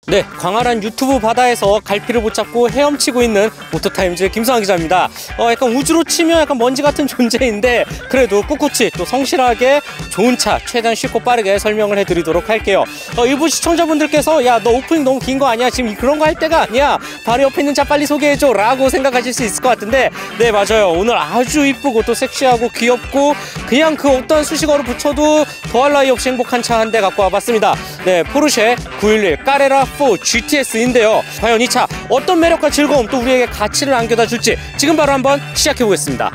네, 광활한 유튜브 바다에서 갈피를 붙잡고 헤엄치고 있는 모터타임즈 김성환 기자입니다. 약간 우주로 치면 약간 먼지 같은 존재인데 그래도 꿋꿋이 또 성실하게 좋은 차 최대한 쉽고 빠르게 설명을 해드리도록 할게요. 일부 시청자분들께서 야, 너 오프닝 너무 긴 거 아니야? 지금 그런 거 할 때가 아니야. 바로 옆에 있는 차 빨리 소개해줘 라고 생각하실 수 있을 것 같은데 네, 맞아요. 오늘 아주 이쁘고 또 섹시하고 귀엽고 그냥 그 어떤 수식어로 붙여도 더할 나위 없이 행복한 차 한 대 갖고 와봤습니다. 네, 포르쉐 911 까레라 4 GTS인데요. 과연 이 차 어떤 매력과 즐거움 또 우리에게 가치를 안겨다 줄지 지금 바로 한번 시작해 보겠습니다.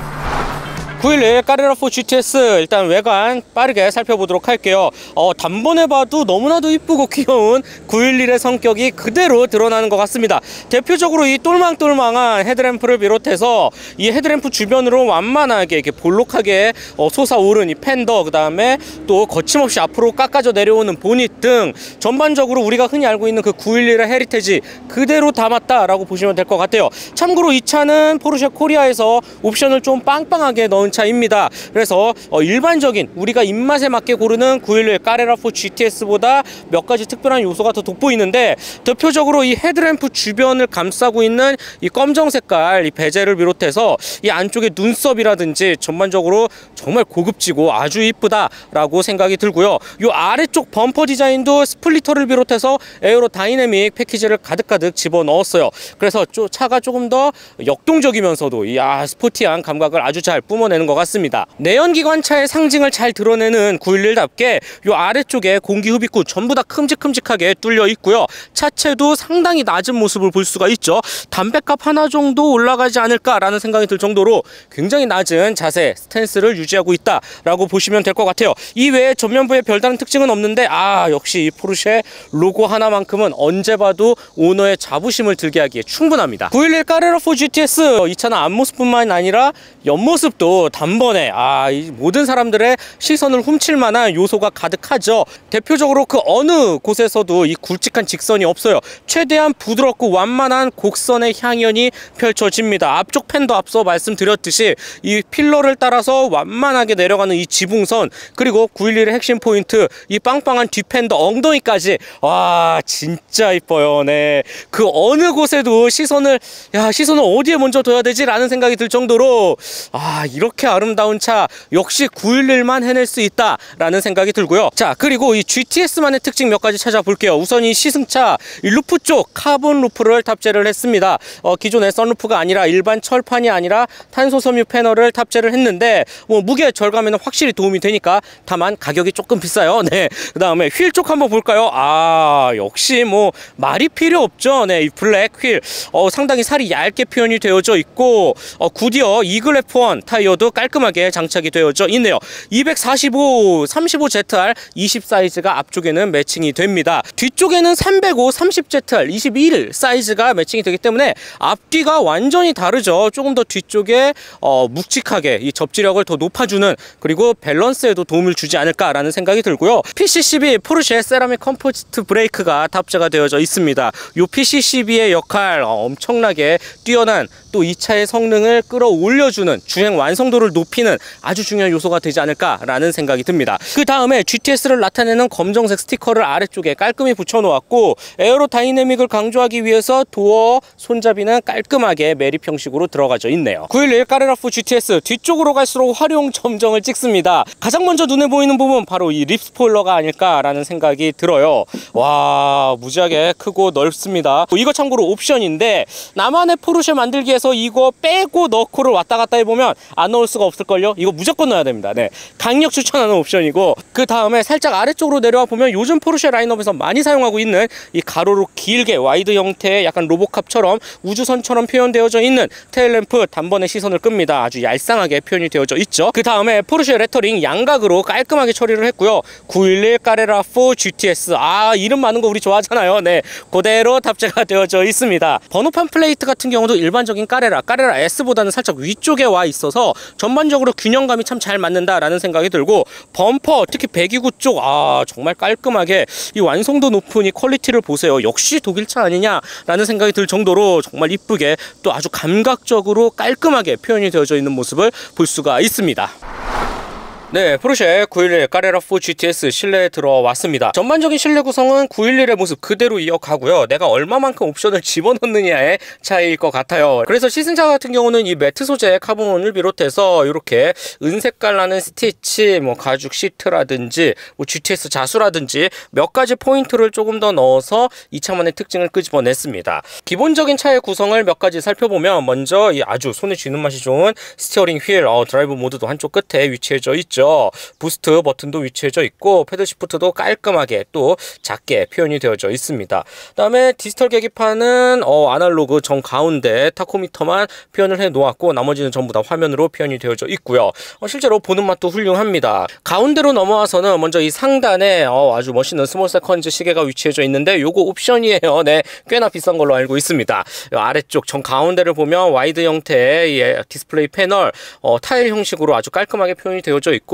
911 까레라 4 GTS 일단 외관 빠르게 살펴보도록 할게요. 단번에 봐도 너무나도 이쁘고 귀여운 911의 성격이 그대로 드러나는 것 같습니다. 대표적으로 이 똘망똘망한 헤드램프를 비롯해서 이 헤드램프 주변으로 완만하게 이렇게 볼록하게 솟아오른 이 팬더, 그 다음에 또 거침없이 앞으로 깎아져 내려오는 보닛 등 전반적으로 우리가 흔히 알고 있는 그 911의 헤리테지 그대로 담았다라고 보시면 될 것 같아요. 참고로 이 차는 포르쉐 코리아에서 옵션을 좀 빵빵하게 넣은 차입니다. 그래서 일반적인 우리가 입맛에 맞게 고르는 911 까레라 4 GTS보다 몇 가지 특별한 요소가 더 돋보이는데 대표적으로 이 헤드램프 주변을 감싸고 있는 이 검정 색깔 이 베젤을 비롯해서 이 안쪽에 눈썹이라든지 전반적으로 정말 고급지고 아주 이쁘다라고 생각이 들고요. 이 아래쪽 범퍼 디자인도 스플리터를 비롯해서 에어로 다이내믹 패키지를 가득가득 집어넣었어요. 그래서 차가 조금 더 역동적이면서도 이 스포티한 감각을 아주 잘 뿜어내는 것 같습니다. 내연기관차의 상징을 잘 드러내는 911답게 이 아래쪽에 공기 흡입구 전부 다 큼직큼직하게 뚫려 있고요. 차체도 상당히 낮은 모습을 볼 수가 있죠. 담배값 하나 정도 올라가지 않을까라는 생각이 들 정도로 굉장히 낮은 자세, 스탠스를 유지하고 있다라고 보시면 될 것 같아요. 이외에 전면부에 별다른 특징은 없는데 역시 이 포르쉐 로고 하나만큼은 언제 봐도 오너의 자부심을 들게 하기에 충분합니다. 911 까레라 4 GTS 이 차는 앞모습뿐만 아니라 옆모습도 단번에 이 모든 사람들의 시선을 훔칠 만한 요소가 가득하죠. 대표적으로 그 어느 곳에서도 이 굵직한 직선이 없어요. 최대한 부드럽고 완만한 곡선의 향연이 펼쳐집니다. 앞쪽 팬도 앞서 말씀드렸듯이 이 필러를 따라서 완만하게 내려가는 이 지붕선, 그리고 911의 핵심 포인트 이 빵빵한 뒷팬더 엉덩이까지 진짜 이뻐요. 네, 그 어느 곳에도 시선을 어디에 먼저 둬야 되지? 라는 생각이 들 정도로 이렇게 아름다운 차 역시 911만 해낼 수 있다 라는 생각이 들고요. 자, 그리고 이 GTS만의 특징 몇 가지 찾아볼게요. 우선 이 시승차 이 루프 쪽 카본 루프를 탑재를 했습니다. 기존의 선루프가 아니라 일반 철판이 아니라 탄소 섬유 패널을 탑재를 했는데 무게 절감에는 확실히 도움이 되니까, 다만 가격이 조금 비싸요. 네, 그 다음에 휠 쪽 한번 볼까요? 역시 말이 필요 없죠. 네, 이 블랙 휠 상당히 살이 얇게 표현이 되어져 있고 굿이어 이글 F1 타이어도 깔끔하게 장착이 되어져 있네요. 245 35ZR 20 사이즈가 앞쪽에는 매칭이 됩니다. 뒤쪽에는 305 30ZR 21 사이즈가 매칭이 되기 때문에 앞뒤가 완전히 다르죠. 조금 더 뒤쪽에 묵직하게 이 접지력을 더 높아주는, 그리고 밸런스에도 도움을 주지 않을까라는 생각이 들고요. PCCB 포르쉐 세라믹 컴포지트 브레이크가 탑재가 되어져 있습니다. 이 PCCB의 역할 엄청나게 뛰어난, 또 이 차의 성능을 끌어올려주는, 주행 완성도를 높이는 아주 중요한 요소가 되지 않을까라는 생각이 듭니다. 그 다음에 GTS를 나타내는 검정색 스티커를 아래쪽에 깔끔히 붙여놓았고, 에어로 다이내믹을 강조하기 위해서 도어 손잡이는 깔끔하게 매립 형식으로 들어가져 있네요. 911 까레라 4 GTS 뒤쪽으로 갈수록 활용 점정을 찍습니다. 가장 먼저 눈에 보이는 부분 바로 이 립 스포일러가 아닐까라는 생각이 들어요. 무지하게 크고 넓습니다. 이거 참고로 옵션인데 나만의 포르쉐 만들기에서 이거 빼고 넣고를 왔다 갔다 해보면 안 넣을 수가 없을걸요. 이거 무조건 넣어야 됩니다. 네, 강력 추천하는 옵션이고, 그 다음에 살짝 아래쪽으로 내려와 보면 요즘 포르쉐 라인업에서 많이 사용하고 있는 이 가로로 길게 와이드 형태의 약간 로보캅처럼 우주선처럼 표현되어져 있는 테일램프 단번에 시선을 끕니다. 아주 얄쌍하게 표현이 되어져 있죠. 그 다음에 포르쉐 레터링 양각으로 깔끔하게 처리를 했고요. 911 까레라 4 GTS 이름 많은 거 우리 좋아하잖아요. 네, 그대로 탑재가 되어져 있습니다. 번호판 플레이트 같은 경우도 일반적인 까레라 S보다는 살짝 위쪽에 와 있어서 전반적으로 균형감이 참 잘 맞는다라는 생각이 들고, 범퍼 특히 배기구 쪽 정말 깔끔하게 이 완성도 높은 이 퀄리티를 보세요. 역시 독일차 아니냐라는 생각이 들 정도로 정말 이쁘게 또 아주 감각적으로 깔끔하게 표현이 되어져 있는 모습을 볼 수가 있습니다. 네, 포르쉐 911 까레라 4 GTS 실내에 들어왔습니다. 전반적인 실내 구성은 911의 모습 그대로 이어가고요. 내가 얼마만큼 옵션을 집어넣느냐의 차이일 것 같아요. 그래서 시승차 같은 경우는 이 매트 소재 카본을 비롯해서 이렇게 은색깔 나는 스티치, 뭐 가죽 시트라든지 뭐 GTS 자수라든지 몇 가지 포인트를 조금 더 넣어서 이 차만의 특징을 끄집어냈습니다. 기본적인 차의 구성을 몇 가지 살펴보면 먼저 이 아주 손에 쥐는 맛이 좋은 스티어링 휠, 드라이브 모드도 한쪽 끝에 위치해져 있죠. 부스트 버튼도 위치해져 있고 패들 시프트도 깔끔하게 또 작게 표현이 되어져 있습니다. 그 다음에 디지털 계기판은 아날로그 정 가운데 타코미터만 표현을 해 놓았고 나머지는 전부 다 화면으로 표현이 되어져 있고요. 실제로 보는 맛도 훌륭합니다. 가운데로 넘어와서는 먼저 이 상단에 아주 멋있는 스몰 세컨즈 시계가 위치해져 있는데 요거 옵션이에요. 네, 꽤나 비싼 걸로 알고 있습니다. 아래쪽 정 가운데를 보면 와이드 형태의 디스플레이 패널 타일 형식으로 아주 깔끔하게 표현이 되어져 있고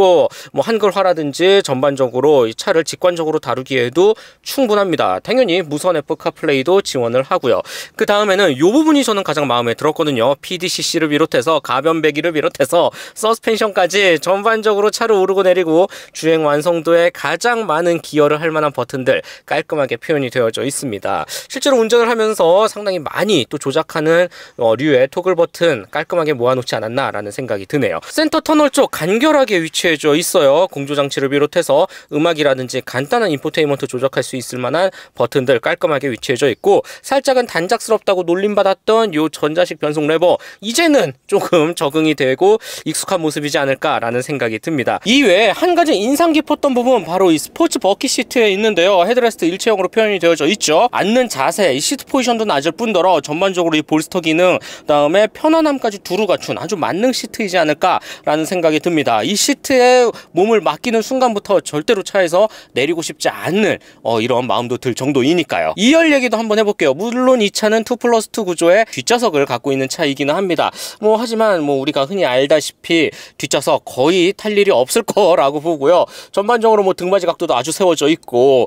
뭐 한글화라든지 전반적으로 이 차를 직관적으로 다루기에도 충분합니다. 당연히 무선 애플 카플레이도 지원을 하고요. 그 다음에는 이 부분이 저는 가장 마음에 들었거든요. PDCC를 비롯해서 가변 배기를 비롯해서 서스펜션까지 전반적으로 차를 오르고 내리고 주행 완성도에 가장 많은 기여를 할 만한 버튼들 깔끔하게 표현이 되어져 있습니다. 실제로 운전을 하면서 상당히 많이 또 조작하는 류의 토글 버튼 깔끔하게 모아놓지 않았나 라는 생각이 드네요. 센터 터널 쪽 간결하게 위치해져 있어요. 공조장치를 비롯해서 음악이라든지 간단한 인포테인먼트 조작할 수 있을 만한 버튼들 깔끔하게 위치해져 있고 살짝은 단작스럽다고 놀림받았던 요 전자식 변속 레버 이제는 조금 적응이 되고 익숙한 모습이지 않을까라는 생각이 듭니다. 이외에 한 가지 인상 깊었던 부분 바로 이 스포츠 버킷 시트에 있는데요. 헤드레스트 일체형으로 표현이 되어져 있죠. 앉는 자세, 이 시트 포지션도 낮을 뿐더러 전반적으로 이 볼스터 기능, 그다음에 편안함까지 두루 갖춘 아주 만능 시트이지 않을까라는 생각이 듭니다. 이 시트에 몸을 맡기는 순간부터 절대로 차에서 내리고 싶지 않는 이런 마음도 들 정도이니까요. 2열 얘기도 한번 해볼게요. 물론 이 차는 2+2 구조의 뒷좌석을 갖고 있는 차이기는 합니다. 하지만 우리가 흔히 알다시피 뒷좌석 거의 탈 일이 없을 거라고 보고요. 전반적으로 등받이 각도도 아주 세워져 있고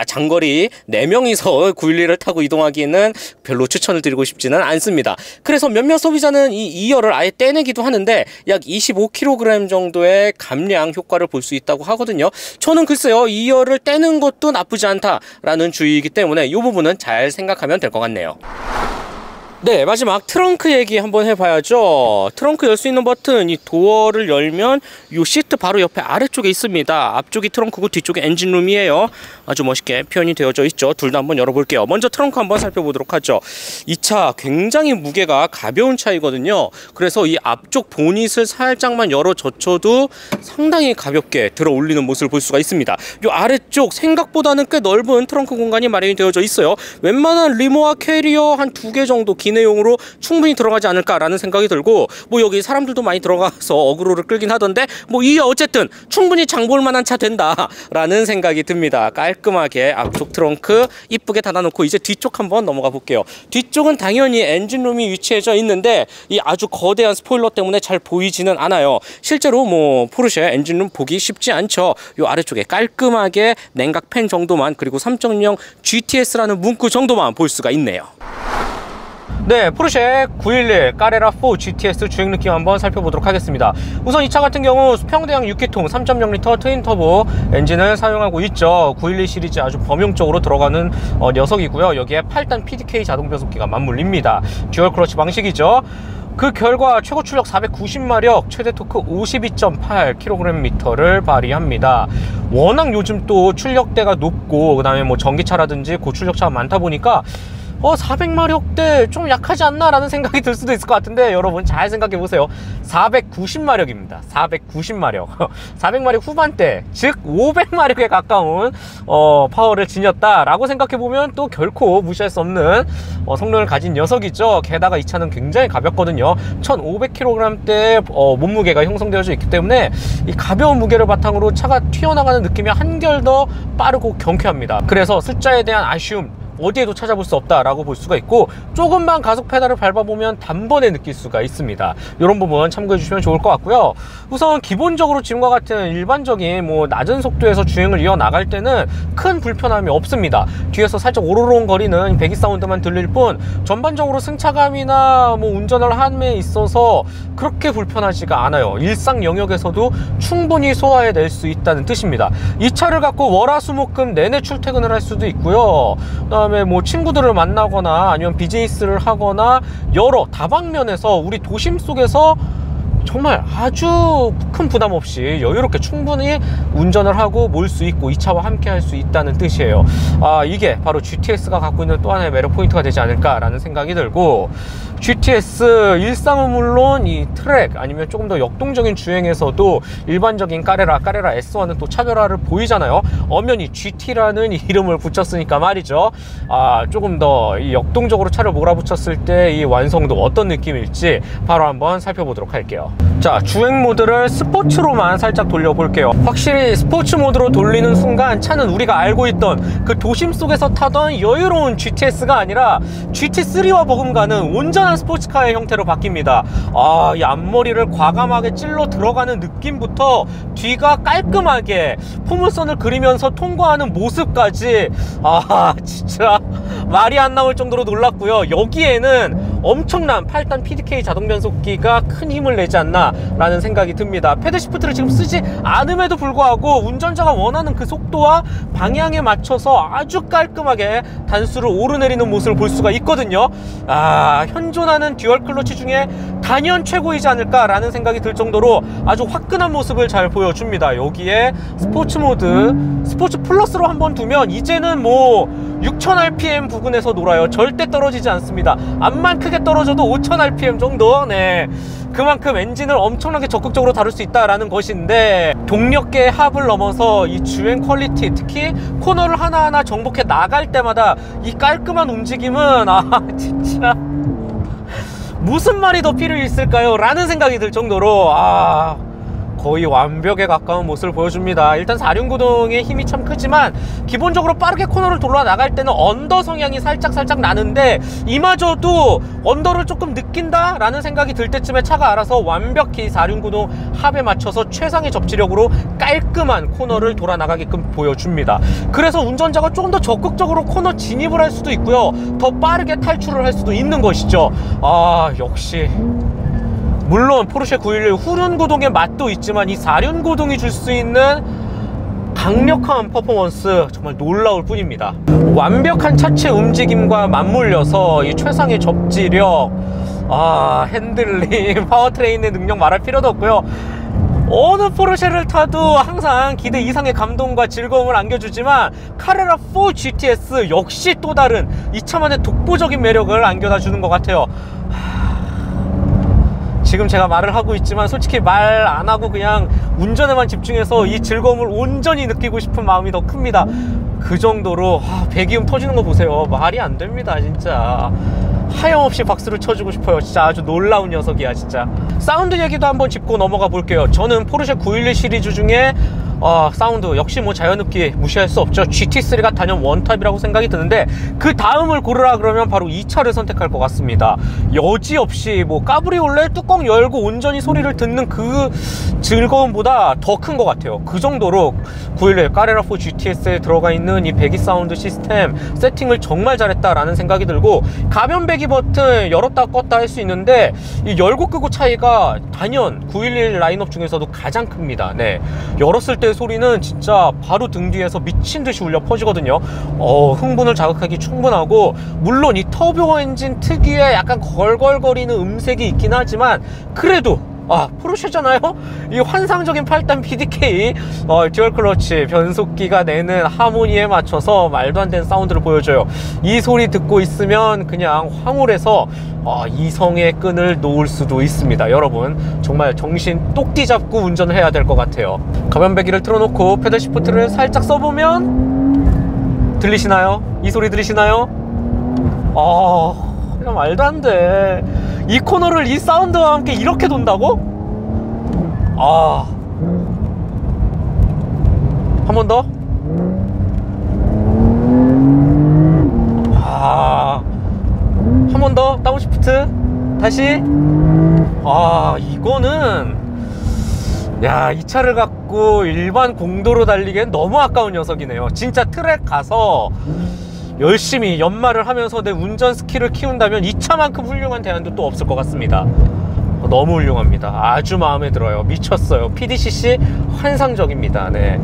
장거리 4명이서 911을 타고 이동하기에는 별로 추천을 드리고 싶지는 않습니다. 그래서 몇몇 소비자는 이 2열을 아예 떼내기도 하는데 약 25kg 정도의 감량 효과를 볼 수 있다고 하거든요. 저는 글쎄요 2열을 떼는 것도 나쁘지 않다라는 주의이기 때문에 이 부분은 잘 생각하면 될 것 같네요. 네, 마지막 트렁크 얘기 한번 해봐야죠. 트렁크 열 수 있는 버튼, 이 도어를 열면 이 시트 바로 옆에 아래쪽에 있습니다. 앞쪽이 트렁크고 뒤쪽이 엔진룸이에요. 아주 멋있게 표현이 되어져 있죠. 둘 다 한번 열어볼게요. 먼저 트렁크 한번 살펴보도록 하죠. 이 차 굉장히 무게가 가벼운 차이거든요. 그래서 이 앞쪽 보닛을 살짝만 열어 젖혀도 상당히 가볍게 들어 올리는 모습을 볼 수가 있습니다. 이 아래쪽 생각보다는 꽤 넓은 트렁크 공간이 마련이 되어져 있어요. 웬만한 리모와 캐리어 한 2개 정도 기내용으로 충분히 들어가지 않을까라는 생각이 들고 여기 사람들도 많이 들어가서 어그로를 끌긴 하던데 이게 어쨌든 충분히 장볼 만한 차 된다라는 생각이 듭니다. 깔끔하게 앞쪽 트렁크 이쁘게 닫아놓고 이제 뒤쪽 한번 넘어가 볼게요. 뒤쪽은 당연히 엔진룸이 위치해져 있는데 이 아주 거대한 스포일러 때문에 잘 보이지는 않아요. 실제로 포르쉐 엔진룸 보기 쉽지 않죠. 이 아래쪽에 깔끔하게 냉각 팬 정도만 그리고 3.0 GTS라는 문구 정도만 볼 수가 있네요. 네, 포르쉐 911 까레라 4 GTS 주행 느낌 한번 살펴보도록 하겠습니다. 우선 이 차 같은 경우 수평대형 6기통 3.0L 트윈 터보 엔진을 사용하고 있죠. 911 시리즈 아주 범용적으로 들어가는 녀석이고요. 여기에 8단 PDK 자동 변속기가 맞물립니다. 듀얼 클러치 방식이죠. 그 결과 최고 출력 490마력, 최대 토크 52.8kgm를 발휘합니다. 워낙 요즘 또 출력대가 높고 그 다음에 전기차라든지 고출력차가 많다 보니까 400마력대 좀 약하지 않나 라는 생각이 들 수도 있을 것 같은데 여러분 잘 생각해 보세요. 490마력입니다 490마력 400마력 후반대, 즉 500마력에 가까운 파워를 지녔다 라고 생각해 보면 또 결코 무시할 수 없는 성능을 가진 녀석이죠. 게다가 이 차는 굉장히 가볍거든요. 1500kg대의 몸무게가 형성되어져 있기 때문에 이 가벼운 무게를 바탕으로 차가 튀어나가는 느낌이 한결 더 빠르고 경쾌합니다. 그래서 숫자에 대한 아쉬움 어디에도 찾아볼 수 없다라고 볼 수가 있고, 조금만 가속 페달을 밟아보면 단번에 느낄 수가 있습니다. 이런 부분 참고해 주시면 좋을 것 같고요. 우선 기본적으로 지금과 같은 일반적인 뭐 낮은 속도에서 주행을 이어나갈 때는 큰 불편함이 없습니다. 뒤에서 살짝 오로롱 거리는 배기 사운드만 들릴 뿐, 전반적으로 승차감이나 뭐 운전을 함에 있어서 그렇게 불편하지가 않아요. 일상 영역에서도 충분히 소화해낼 수 있다는 뜻입니다. 이 차를 갖고 월화수목금 내내 출퇴근을 할 수도 있고요. 그다음에 뭐 친구들을 만나거나 아니면 비즈니스를 하거나 여러 다방면에서 우리 도심 속에서 정말 아주 큰 부담 없이 여유롭게 충분히 운전을 하고 몰 수 있고 이 차와 함께 할 수 있다는 뜻이에요. 이게 바로 GTS가 갖고 있는 또 하나의 매력 포인트가 되지 않을까라는 생각이 들고, GTS 일상은 물론 이 트랙 아니면 조금 더 역동적인 주행에서도 일반적인 까레라 S1은 또 차별화를 보이잖아요. 엄연히 GT라는 이름을 붙였으니까 말이죠. 조금 더 이 역동적으로 차를 몰아붙였을 때 이 완성도 어떤 느낌일지 바로 한번 살펴보도록 할게요. 자, 주행 모드를 스포츠로만 살짝 돌려볼게요. 확실히 스포츠 모드로 돌리는 순간 차는 우리가 알고 있던 그 도심 속에서 타던 여유로운 GTS가 아니라 GT3와 버금가는 온전한 스포츠카의 형태로 바뀝니다. 이 앞머리를 과감하게 찔러 들어가는 느낌부터 뒤가 깔끔하게 포물선을 그리면서 통과하는 모습까지 진짜 말이 안 나올 정도로 놀랐고요. 여기에는 엄청난 8단 PDK 자동 변속기가 큰 힘을 내지 않나 라는 생각이 듭니다. 패드 시프트를 지금 쓰지 않음에도 불구하고 운전자가 원하는 그 속도와 방향에 맞춰서 아주 깔끔하게 단수를 오르내리는 모습을 볼 수가 있거든요. 현존하는 듀얼 클러치 중에 단연 최고이지 않을까 라는 생각이 들 정도로 아주 화끈한 모습을 잘 보여줍니다. 여기에 스포츠 모드, 스포츠 플러스로 한번 두면 이제는 뭐 6000rpm 부근에서 놀아요. 절대 떨어지지 않습니다. 암만 크게 떨어져도 5000rpm 정도. 네, 그만큼 엔진을 엄청나게 적극적으로 다룰 수 있다라는 것인데, 동력계의 합을 넘어서 이 주행 퀄리티, 특히 코너를 하나하나 정복해 나갈 때마다 이 깔끔한 움직임은 진짜 무슨 말이 더 필요 있을까요? 라는 생각이 들 정도로 거의 완벽에 가까운 모습을 보여줍니다. 일단 4륜구동의 힘이 참 크지만 기본적으로 빠르게 코너를 돌아 나갈 때는 언더 성향이 살짝 나는데, 이마저도 언더를 조금 느낀다 라는 생각이 들 때쯤에 차가 알아서 완벽히 4륜구동 합에 맞춰서 최상의 접지력으로 깔끔한 코너를 돌아 나가게끔 보여줍니다. 그래서 운전자가 조금 더 적극적으로 코너 진입을 할 수도 있고요, 더 빠르게 탈출을 할 수도 있는 것이죠. 역시 물론 포르쉐 911 후륜구동의 맛도 있지만 이 4륜구동이 줄 수 있는 강력한 퍼포먼스 정말 놀라울 뿐입니다. 완벽한 차체 움직임과 맞물려서 이 최상의 접지력, 핸들링, 파워트레인의 능력 말할 필요도 없고요. 어느 포르쉐를 타도 항상 기대 이상의 감동과 즐거움을 안겨주지만 카레라 4 GTS 역시 또 다른 이 차만의 독보적인 매력을 안겨다 주는 것 같아요. 지금 제가 말을 하고 있지만 솔직히 말 안 하고 그냥 운전에만 집중해서 이 즐거움을 온전히 느끼고 싶은 마음이 더 큽니다. 그 정도로 배기음 터지는 거 보세요. 말이 안 됩니다 진짜. 하염없이 박수를 쳐주고 싶어요. 진짜 아주 놀라운 녀석이야 진짜. 사운드 얘기도 한번 짚고 넘어가 볼게요. 저는 포르쉐 911 시리즈 중에 사운드 역시 뭐 자연흡기 무시할 수 없죠. GT3가 단연 원탑이라고 생각이 드는데, 그 다음을 고르라 그러면 바로 이 차를 선택할 것 같습니다. 여지없이 뭐 까브리올레 뚜껑 열고 온전히 소리를 듣는 그 즐거움보다 더 큰 것 같아요. 그 정도로 911 카레라 4 GTS에 들어가 있는 이 배기 사운드 시스템 세팅을 정말 잘했다라는 생각이 들고, 가변 배기 버튼 열었다 껐다 할 수 있는데 이 열고 끄고 차이가 단연 911 라인업 중에서도 가장 큽니다. 네, 열었을 때 소리는 진짜 바로 등 뒤에서 미친듯이 울려 퍼지거든요. 흥분을 자극하기 충분하고, 물론 이 터보 엔진 특유의 약간 걸걸거리는 음색이 있긴 하지만 그래도 포르쉐잖아요? 이 환상적인 8단 PDK 듀얼 클러치 변속기가 내는 하모니에 맞춰서 말도 안 되는 사운드를 보여줘요. 이 소리 듣고 있으면 그냥 황홀해서 이성의 끈을 놓을 수도 있습니다. 여러분 정말 정신 똑띠 잡고 운전을 해야 될 것 같아요. 가변배기를 틀어놓고 패들 시프트를 살짝 써보면 들리시나요? 이 소리 들리시나요? 그냥 말도 안 돼. 이 코너를 이 사운드와 함께 이렇게 돈다고? 한 번 더. 다운시프트 다시. 이거는 야, 이 차를 갖고 일반 공도로 달리기엔 너무 아까운 녀석이네요. 진짜 트랙 가서 열심히 연마를 하면서 내 운전 스킬을 키운다면 이 차만큼 훌륭한 대안도 또 없을 것 같습니다. 너무 훌륭합니다. 아주 마음에 들어요. 미쳤어요. PDCC 환상적입니다. 네.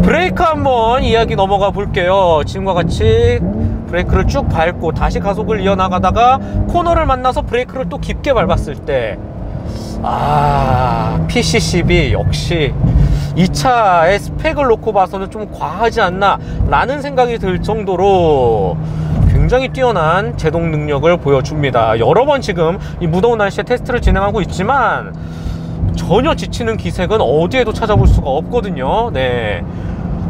브레이크 한번 이야기 넘어가 볼게요. 지금과 같이 브레이크를 쭉 밟고 다시 가속을 이어나가다가 코너를 만나서 브레이크를 또 깊게 밟았을 때 PCCB 역시 이 차의 스펙을 놓고 봐서는 좀 과하지 않나 라는 생각이 들 정도로 굉장히 뛰어난 제동 능력을 보여줍니다. 여러 번 지금 이 무더운 날씨에 테스트를 진행하고 있지만 전혀 지치는 기색은 어디에도 찾아볼 수가 없거든요. 네.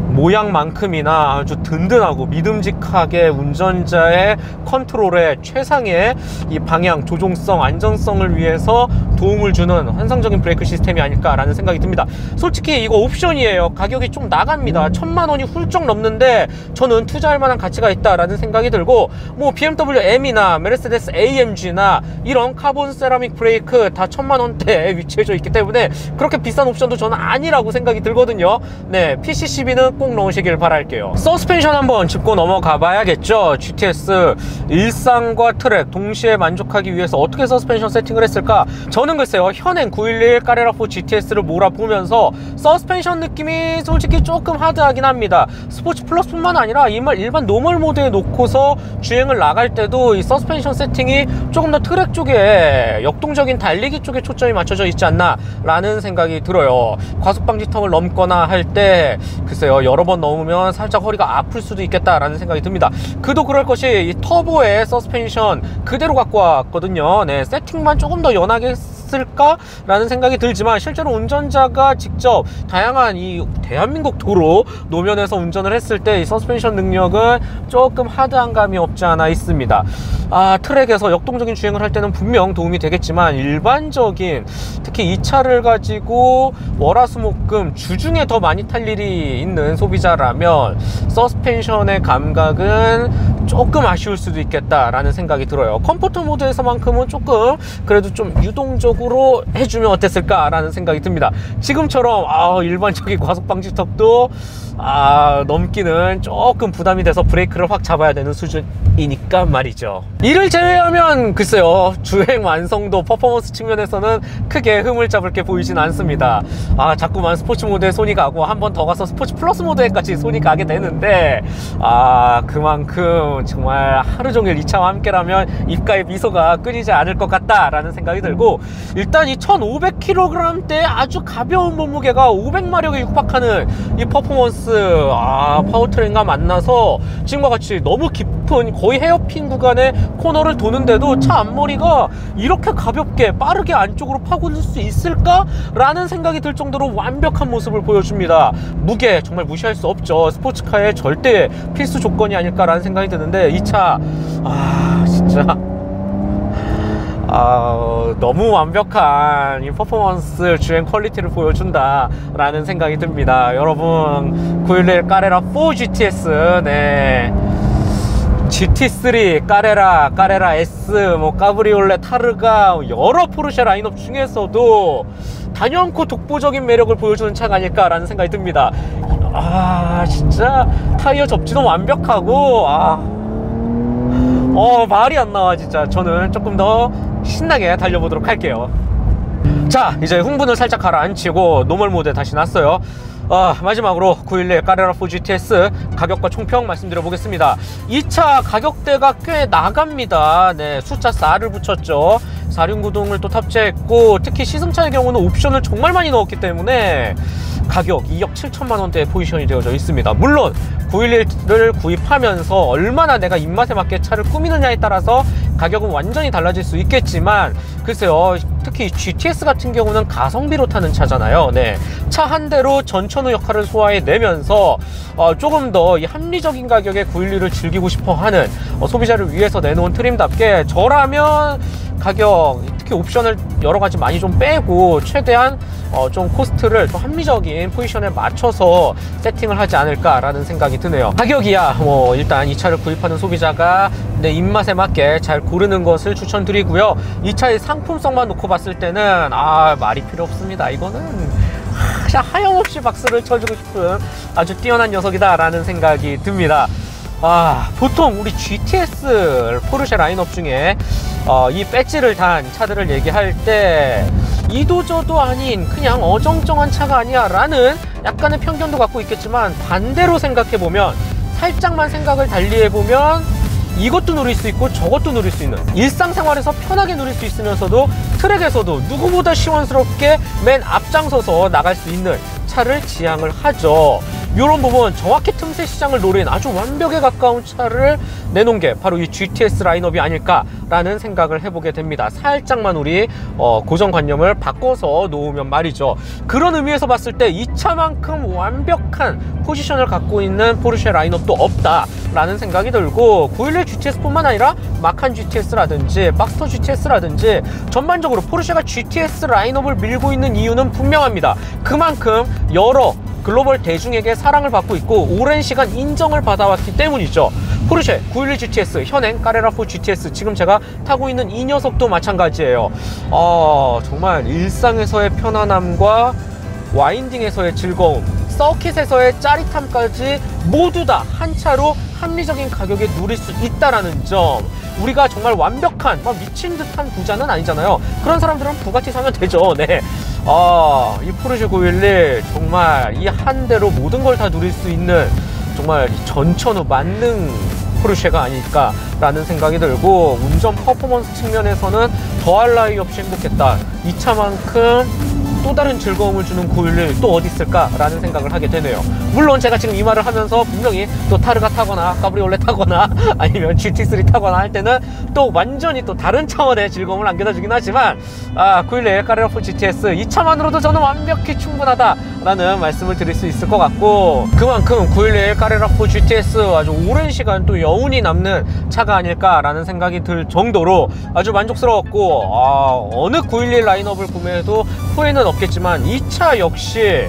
모양만큼이나 아주 든든하고 믿음직하게 운전자의 컨트롤에 최상의 이 방향 조종성, 안전성을 위해서 도움을 주는 환상적인 브레이크 시스템이 아닐까라는 생각이 듭니다. 솔직히 이거 옵션이에요. 가격이 좀 나갑니다. 1000만 원이 훌쩍 넘는데 저는 투자할 만한 가치가 있다라는 생각이 들고, 뭐 BMW M이나 메르세데스 AMG나 이런 카본 세라믹 브레이크 다 1000만 원대에 위치해져 있기 때문에 그렇게 비싼 옵션도 저는 아니라고 생각이 들거든요. 네, PCCB는 꼭 넣으시길 바랄게요. 서스펜션 한번 짚고 넘어가 봐야겠죠. GTS 일상과 트랙 동시에 만족하기 위해서 어떻게 서스펜션 세팅을 했을까? 저는 글쎄요, 현행 911 까레라4 GTS를 몰아보면서 서스펜션 느낌이 솔직히 조금 하드하긴 합니다. 스포츠 플러스뿐만 아니라 일반 노멀 모드에 놓고서 주행을 나갈 때도 이 서스펜션 세팅이 조금 더 트랙 쪽에, 역동적인 달리기 쪽에 초점이 맞춰져 있지 않나 라는 생각이 들어요. 과속 방지 턱을 넘거나 할 때 글쎄요, 여러 번 넘으면 살짝 허리가 아플 수도 있겠다라는 생각이 듭니다. 그도 그럴 것이 이 터보의 서스펜션 그대로 갖고 왔거든요. 네, 세팅만 조금 더 연하게 했을까라는 생각이 들지만 실제로 운전자가 직접 다양한 이 대한민국 도로 노면에서 운전을 했을 때 이 서스펜션 능력은 조금 하드한 감이 없지 않아 있습니다. 트랙에서 역동적인 주행을 할 때는 분명 도움이 되겠지만 일반적인, 특히 이 차를 가지고 월화수목금 주중에 더 많이 탈 일이 있는 소비자라면 서스펜션의 감각은 조금 아쉬울 수도 있겠다라는 생각이 들어요. 컴포트 모드에서만큼은 조금 그래도 좀 유동적으로 해주면 어땠을까라는 생각이 듭니다. 지금처럼 일반적인 과속 방지턱도 넘기는 조금 부담이 돼서 브레이크를 확 잡아야 되는 수준이니까 말이죠. 이를 제외하면 글쎄요, 주행 완성도, 퍼포먼스 측면에서는 크게 흠을 잡을 게 보이진 않습니다. 자꾸만 스포츠 모드에 손이 가고 한 번 더 가서 스포츠 플러스 모드에까지 손이 가게 되는데 그만큼 정말 하루 종일 이 차와 함께라면 입가에 미소가 끊이지 않을 것 같다라는 생각이 들고, 일단 이 1500kg대 아주 가벼운 몸무게가 500마력에 육박하는 이 퍼포먼스, 파워트레인과 만나서 지금과 같이 너무 깊은 거의 헤어핀 구간의 코너를 도는데도 차 앞머리가 이렇게 가볍게 빠르게 안쪽으로 파고들 수 있을까? 라는 생각이 들 정도로 완벽한 모습을 보여줍니다. 무게 정말 무시할 수 없죠. 스포츠카의 절대 필수 조건이 아닐까라는 생각이 드는데 이 차 진짜 너무 완벽한 이 퍼포먼스 주행 퀄리티를 보여준다 라는 생각이 듭니다. 여러분, 911 까레라4 GTS, 네, GT3, 까레라 S, 뭐 까브리올레, 타르가, 여러 포르쉐 라인업 중에서도 단연코 독보적인 매력을 보여주는 차가 아닐까라는 생각이 듭니다. 진짜 타이어 접지도 완벽하고 말이 안 나와. 진짜 저는 조금 더 신나게 달려보도록 할게요. 자, 이제 흥분을 살짝 가라앉히고 노멀 모드에 다시 났어요. 마지막으로 911 까레라4 GTS 가격과 총평 말씀드려 보겠습니다. 이 차 가격대가 꽤 나갑니다. 네, 숫자 4를 붙였죠. 4륜구동을 또 탑재했고, 특히 시승차의 경우는 옵션을 정말 많이 넣었기 때문에 가격 2억 7천만 원대에 포지션이 되어져 있습니다. 물론 911을 구입하면서 얼마나 내가 입맛에 맞게 차를 꾸미느냐에 따라서 가격은 완전히 달라질 수 있겠지만, 글쎄요, 특히 GTS 같은 경우는 가성비로 타는 차잖아요. 네, 차 한 대로 전천후 역할을 소화해내면서 조금 더 이 합리적인 가격에 911을 즐기고 싶어하는 소비자를 위해서 내놓은 트림답게 저라면 가격, 특히 옵션을 여러 가지 많이 좀 빼고 최대한 좀 코스트를 좀 합리적인 포지션에 맞춰서 세팅을 하지 않을까라는 생각이 드네요. 가격이야 뭐 일단 이 차를 구입하는 소비자가 내 입맛에 맞게 잘 고르는 것을 추천드리고요. 이 차의 상품성만 놓고 봤을 때는 말이 필요 없습니다. 이거는 그냥 하염없이 박수를 쳐주고 싶은 아주 뛰어난 녀석이다 라는 생각이 듭니다. 보통 우리 GTS 포르쉐 라인업 중에 이 배지를 단 차들을 얘기할 때 이도저도 아닌 그냥 어정쩡한 차가 아니야 라는 약간의 편견도 갖고 있겠지만, 반대로 생각해보면, 살짝만 생각을 달리해보면 이것도 누릴 수 있고 저것도 누릴 수 있는, 일상생활에서 편하게 누릴 수 있으면서도 트랙에서도 누구보다 시원스럽게 맨 앞장서서 나갈 수 있는 차를 지향을 하죠. 이런 부분, 정확히 틈새 시장을 노린 아주 완벽에 가까운 차를 내놓은 게 바로 이 GTS 라인업이 아닐까라는 생각을 해보게 됩니다. 살짝만 우리 고정관념을 바꿔서 놓으면 말이죠. 그런 의미에서 봤을 때 이 차만큼 완벽한 포지션을 갖고 있는 포르쉐 라인업도 없다라는 생각이 들고, 911 GTS뿐만 아니라 마칸 GTS라든지 박스터 GTS라든지 전반적으로 포르쉐가 GTS 라인업을 밀고 있는 이유는 분명합니다. 그만큼 여러 글로벌 대중에게 사랑을 받고 있고 오랜 시간 인정을 받아왔기 때문이죠. 포르쉐 911 GTS, 현행 까레라4 GTS, 지금 제가 타고 있는 이 녀석도 마찬가지예요. 정말 일상에서의 편안함과 와인딩에서의 즐거움, 서킷에서의 짜릿함까지 모두 다 한 차로 합리적인 가격에 누릴 수 있다라는 점. 우리가 정말 완벽한 미친 듯한 부자는 아니잖아요. 그런 사람들은 부가티 사면 되죠. 네. 이 포르쉐 911 정말 이 한 대로 모든 걸 다 누릴 수 있는 정말 전천후 만능 포르쉐가 아닐까라는 생각이 들고, 운전 퍼포먼스 측면에서는 더할 나위 없이 행복했다. 이 차만큼 또 다른 즐거움을 주는 911 또 어디 있을까라는 생각을 하게 되네요. 물론 제가 지금 이 말을 하면서 분명히 또 타르가 타거나 카브리올레 타거나 아니면 GT3 타거나 할 때는 또 완전히 또 다른 차원의 즐거움을 안겨다 주긴 하지만, 911 까레라4 GTS 이 차만으로도 저는 완벽히 충분하다라는 말씀을 드릴 수 있을 것 같고, 그만큼 911 까레라4 GTS 아주 오랜 시간 또 여운이 남는 차가 아닐까라는 생각이 들 정도로 아주 만족스러웠고, 어느 911 라인업을 구매해도 후회는 없겠지만 이 차 역시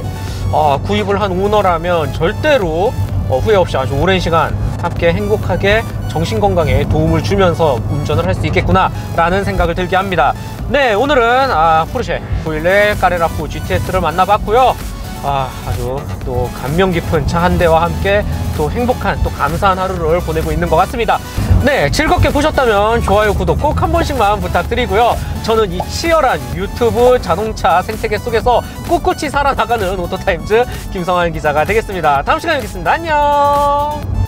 구입을 한 오너라면 절대로 후회 없이 아주 오랜 시간 함께 행복하게 정신건강에 도움을 주면서 운전을 할 수 있겠구나 라는 생각을 들게 합니다. 네, 오늘은 포르쉐 911 까레라4 GTS를 만나봤고요. 아주 또 감명 깊은 차 한 대와 함께 또 행복한, 또 감사한 하루를 보내고 있는 것 같습니다. 네, 즐겁게 보셨다면 좋아요, 구독 꼭 한 번씩만 부탁드리고요. 저는 이 치열한 유튜브 자동차 생태계 속에서 꿋꿋이 살아나가는 오토타임즈 김성환 기자가 되겠습니다. 다음 시간에 뵙겠습니다. 안녕.